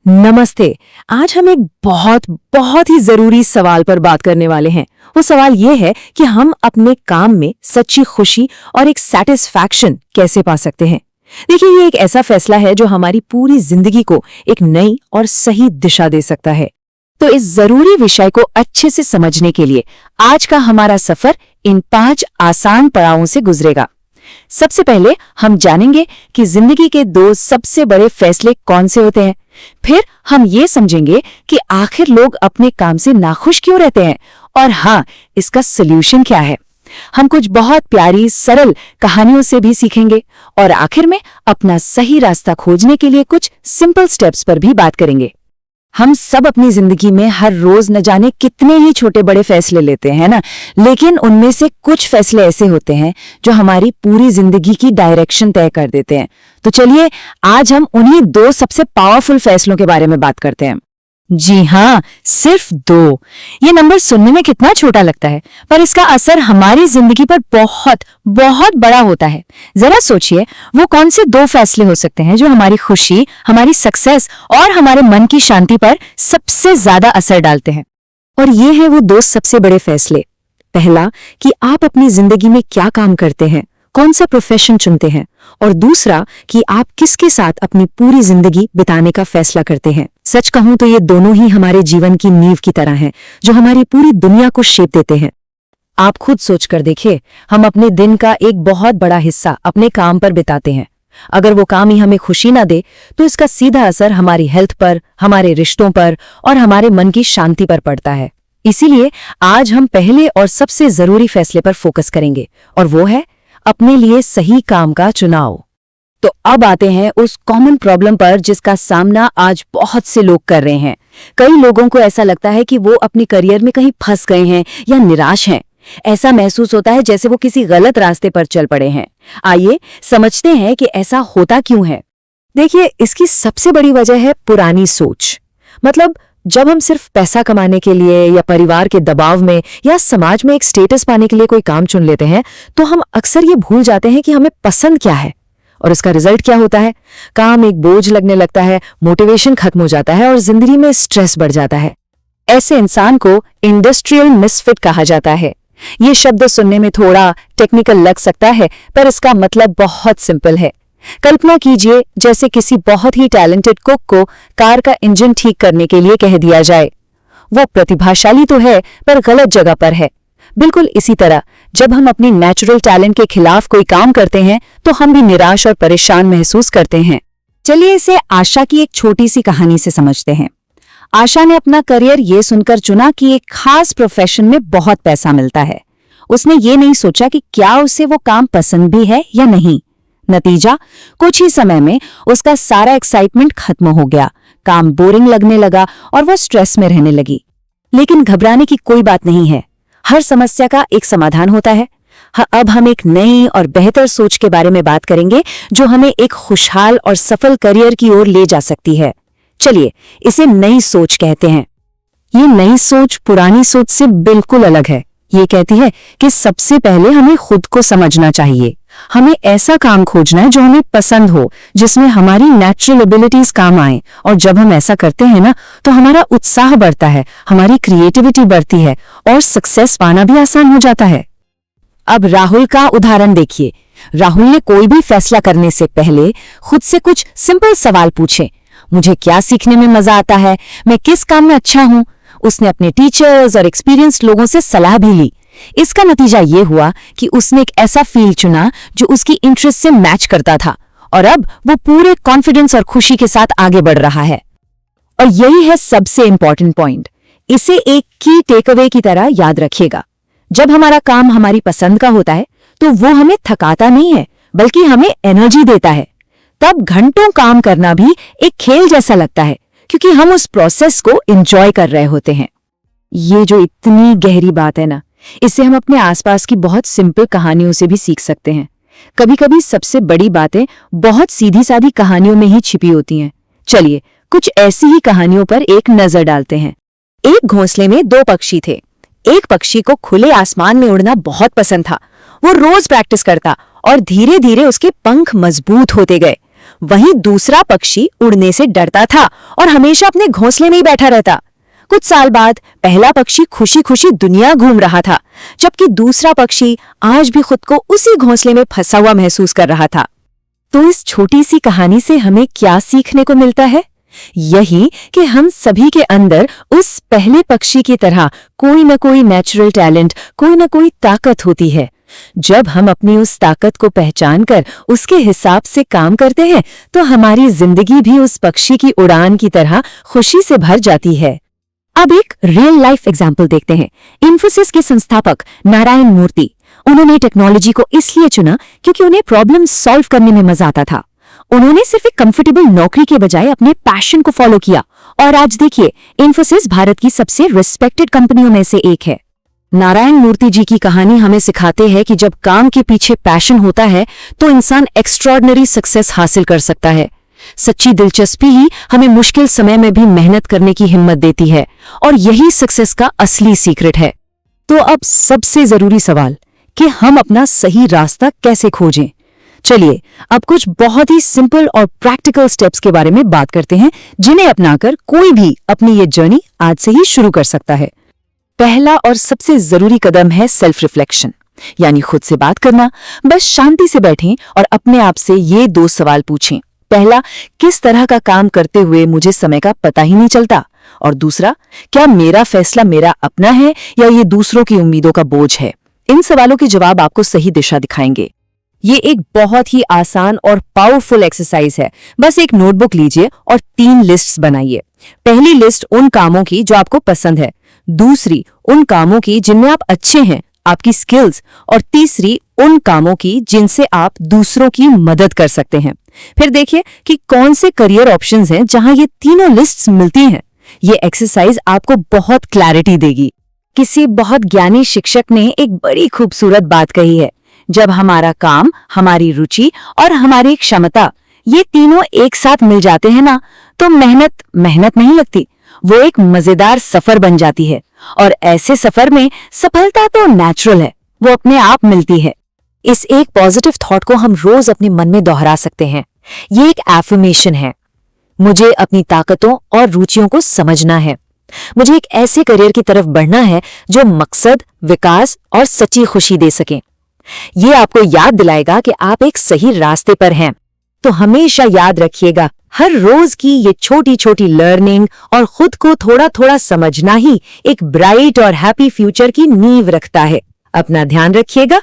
नमस्ते। आज हम एक बहुत बहुत ही जरूरी सवाल पर बात करने वाले हैं। वो सवाल ये है कि हम अपने काम में सच्ची खुशी और एक सेटिस्फैक्शन कैसे पा सकते हैं। देखिए, ये एक ऐसा फैसला है जो हमारी पूरी जिंदगी को एक नई और सही दिशा दे सकता है। तो इस जरूरी विषय को अच्छे से समझने के लिए आज का हमारा सफर इन 5 आसान पड़ावों से गुजरेगा। सबसे पहले हम जानेंगे कि जिंदगी के 2 सबसे बड़े फैसले कौन से होते हैं। फिर हम ये समझेंगे कि आखिर लोग अपने काम से नाखुश क्यों रहते हैं और हाँ, इसका सलूशन क्या है। हम कुछ बहुत प्यारी सरल कहानियों से भी सीखेंगे और आखिर में अपना सही रास्ता खोजने के लिए कुछ सिंपल स्टेप्स पर भी बात करेंगे। हम सब अपनी जिंदगी में हर रोज न जाने कितने ही छोटे बड़े फैसले लेते हैं ना, लेकिन उनमें से कुछ फैसले ऐसे होते हैं जो हमारी पूरी जिंदगी की डायरेक्शन तय कर देते हैं। तो चलिए आज हम उन्हीं 2 सबसे पावरफुल फैसलों के बारे में बात करते हैं। जी हाँ, सिर्फ 2। ये नंबर सुनने में कितना छोटा लगता है, पर इसका असर हमारी जिंदगी पर बहुत बहुत बड़ा होता है। जरा सोचिए, वो कौन से 2 फैसले हो सकते हैं जो हमारी खुशी, हमारी सक्सेस और हमारे मन की शांति पर सबसे ज्यादा असर डालते हैं। और ये हैं वो 2 सबसे बड़े फैसले। पहला, कि आप अपनी जिंदगी में क्या काम करते हैं, कौन सा प्रोफेशन चुनते हैं, और दूसरा कि आप किसके साथ अपनी पूरी जिंदगी बिताने का फैसला करते हैं। सच कहूं तो ये दोनों ही हमारे जीवन की नींव की तरह हैं, जो हमारी पूरी दुनिया को शेप देते हैं। आप खुद सोचकर देखिए, हम अपने दिन का एक बहुत बड़ा हिस्सा अपने काम पर बिताते हैं। अगर वो काम ही हमें खुशी ना दे तो इसका सीधा असर हमारी हेल्थ पर, हमारे रिश्तों पर और हमारे मन की शांति पर पड़ता है। इसीलिए आज हम पहले और सबसे जरूरी फैसले पर फोकस करेंगे, और वो है अपने लिए सही काम का चुनाव। तो अब आते हैं उस कॉमन प्रॉब्लम पर जिसका सामना आज बहुत से लोग कर रहे हैं। कई लोगों को ऐसा लगता है कि वो अपने करियर में कहीं फंस गए हैं या निराश हैं। ऐसा महसूस होता है जैसे वो किसी गलत रास्ते पर चल पड़े हैं। आइए समझते हैं कि ऐसा होता क्यों है। देखिए, इसकी सबसे बड़ी वजह है पुरानी सोच। मतलब जब हम सिर्फ पैसा कमाने के लिए या परिवार के दबाव में या समाज में एक स्टेटस पाने के लिए कोई काम चुन लेते हैं, तो हम अक्सर ये भूल जाते हैं कि हमें पसंद क्या है। और इसका रिजल्ट क्या होता है? काम एक बोझ लगने लगता है, मोटिवेशन खत्म हो जाता है और जिंदगी में स्ट्रेस बढ़ जाता है। ऐसे इंसान को इंडस्ट्रियल मिसफिट कहा जाता है। ये शब्द सुनने में थोड़ा टेक्निकल लग सकता है, पर इसका मतलब बहुत सिंपल है। कल्पना कीजिए जैसे किसी बहुत ही टैलेंटेड कुक को कार का इंजन ठीक करने के लिए कह दिया जाए। वो प्रतिभाशाली तो है, पर गलत जगह पर है। बिल्कुल इसी तरह जब हम अपनी नेचुरल टैलेंट के खिलाफ कोई काम करते हैं तो हम भी निराश और परेशान महसूस करते हैं। चलिए इसे आशा की एक छोटी सी कहानी से समझते हैं। आशा ने अपना करियर ये सुनकर चुना कि एक खास प्रोफेशन में बहुत पैसा मिलता है। उसने ये नहीं सोचा कि क्या उसे वो काम पसंद भी है या नहीं। नतीजा, कुछ ही समय में उसका सारा एक्साइटमेंट खत्म हो गया, काम बोरिंग लगने लगा और वो स्ट्रेस में रहने लगी। लेकिन घबराने की कोई बात नहीं है, हर समस्या का एक समाधान होता है। अब हम एक नई और बेहतर सोच के बारे में बात करेंगे जो हमें एक खुशहाल और सफल करियर की ओर ले जा सकती है। चलिए इसे नई सोच कहते हैं। ये नई सोच पुरानी सोच से बिल्कुल अलग है। ये कहती है कि सबसे पहले हमें खुद को समझना चाहिए। हमें ऐसा काम खोजना है जो हमें पसंद हो, जिसमें हमारी नेचुरल एबिलिटीज काम आए। और जब हम ऐसा करते हैं ना, तो हमारा उत्साह बढ़ता है, हमारी क्रिएटिविटी बढ़ती है और सक्सेस पाना भी आसान हो जाता है। अब राहुल का उदाहरण देखिए। राहुल ने कोई भी फैसला करने से पहले खुद से कुछ सिंपल सवाल पूछे। मुझे क्या सीखने में मजा आता है, मैं किस काम में अच्छा हूं। उसने अपने टीचर्स और एक्सपीरियंस्ड लोगों से सलाह भी ली। इसका नतीजा ये हुआ कि उसने एक ऐसा फील्ड चुना जो उसकी इंटरेस्ट से मैच करता था, और अब वो पूरे कॉन्फिडेंस और खुशी के साथ आगे बढ़ रहा है। और यही है सबसे इंपॉर्टेंट पॉइंट। इसे एक की टेकअवे की तरह याद रखिएगा। जब हमारा काम हमारी पसंद का होता है तो वो हमें थकाता नहीं है, बल्कि हमें एनर्जी देता है। तब घंटों काम करना भी एक खेल जैसा लगता है, क्योंकि हम उस प्रोसेस को एंजॉय कर रहे होते हैं। ये जो इतनी गहरी बात है ना, इसे हम अपने आसपास की बहुत सिंपल कहानियों से भी सीख सकते हैं। कभी कभी सबसे बड़ी बातें बहुत सीधी सादी कहानियों में ही छिपी होती हैं। चलिए कुछ ऐसी ही कहानियों पर एक नजर डालते हैं। एक घोंसले में 2 पक्षी थे। एक पक्षी को खुले आसमान में उड़ना बहुत पसंद था। वो रोज प्रैक्टिस करता और धीरे धीरे उसके पंख मजबूत होते गए। वहीं दूसरा पक्षी उड़ने से डरता था और हमेशा अपने घोंसले में ही बैठा रहता। कुछ साल बाद पहला पक्षी खुशी खुशी दुनिया घूम रहा था, जबकि दूसरा पक्षी आज भी खुद को उसी घोंसले में फंसा हुआ महसूस कर रहा था। तो इस छोटी सी कहानी से हमें क्या सीखने को मिलता है? यही कि हम सभी के अंदर उस पहले पक्षी की तरह कोई न कोई नेचुरल टैलेंट, कोई न कोई ताकत होती है। जब हम अपनी उस ताकत को पहचान कर उसके हिसाब से काम करते हैं तो हमारी जिंदगी भी उस पक्षी की उड़ान की तरह खुशी से भर जाती है। अब एक रियल लाइफ एग्जाम्पल देखते हैं। इन्फोसिस के संस्थापक नारायण मूर्ति, उन्होंने टेक्नोलॉजी को इसलिए चुना क्योंकि उन्हें प्रॉब्लम सॉल्व करने में मजा आता था। उन्होंने सिर्फ एक कंफर्टेबल नौकरी के बजाय अपने पैशन को फॉलो किया और आज देखिए, इन्फोसिस भारत की सबसे रिस्पेक्टेड कंपनियों में से एक है। नारायण मूर्ति जी की कहानी हमें सिखाते हैं कि जब काम के पीछे पैशन होता है तो इंसान एक्स्ट्रॉर्डिनरी सक्सेस हासिल कर सकता है। सच्ची दिलचस्पी ही हमें मुश्किल समय में भी मेहनत करने की हिम्मत देती है और यही सक्सेस का असली सीक्रेट है। तो अब सबसे जरूरी सवाल कि हम अपना सही रास्ता कैसे खोजें। चलिए अब कुछ बहुत ही सिंपल और प्रैक्टिकल स्टेप्स के बारे में बात करते हैं, जिन्हें अपनाकर कोई भी अपनी ये जर्नी आज से ही शुरू कर सकता है। पहला और सबसे जरूरी कदम है सेल्फ रिफ्लेक्शन, यानी खुद से बात करना। बस शांति से बैठें और अपने आप से ये 2 सवाल पूछें। पहला, किस तरह का काम करते हुए मुझे समय का पता ही नहीं चलता? और दूसरा, क्या मेरा फैसला मेरा अपना है या ये दूसरों की उम्मीदों का बोझ है? इन सवालों के जवाब आपको सही दिशा दिखाएंगे। ये एक बहुत ही आसान और पावरफुल एक्सरसाइज है। बस एक नोटबुक लीजिए और 3 लिस्ट्स बनाइए। पहली लिस्ट उन कामों की जो आपको पसंद है, दूसरी उन कामों की जिनमें आप अच्छे हैं, आपकी स्किल्स, और तीसरी उन कामों की जिनसे आप दूसरों की मदद कर सकते हैं। फिर देखिए कि कौन से करियर ऑप्शंस हैं जहां ये तीनों लिस्ट्स मिलती हैं। ये एक्सरसाइज आपको बहुत क्लैरिटी देगी। किसी बहुत ज्ञानी शिक्षक ने एक बड़ी खूबसूरत बात कही है, जब हमारा काम, हमारी रुचि और हमारी क्षमता ये तीनों एक साथ मिल जाते हैं ना, तो मेहनत नहीं लगती, वो एक मजेदार सफर बन जाती है। और ऐसे सफर में सफलता तो नेचुरल है, वो अपने आप मिलती है। इस एक पॉजिटिव थॉट को हम रोज अपने मन में दोहरा सकते हैं। ये एक एफर्मेशन है, मुझे अपनी ताकतों और रुचियों को समझना है, मुझे एक ऐसे करियर की तरफ बढ़ना है जो मकसद, विकास और सच्ची खुशी दे सके। ये आपको याद दिलाएगा कि आप एक सही रास्ते पर हैं। तो हमेशा याद रखिएगा, हर रोज की ये छोटी छोटी लर्निंग और खुद को थोड़ा थोड़ा समझना ही एक ब्राइट और हैप्पी फ्यूचर की नींव रखता है। अपना ध्यान रखिएगा।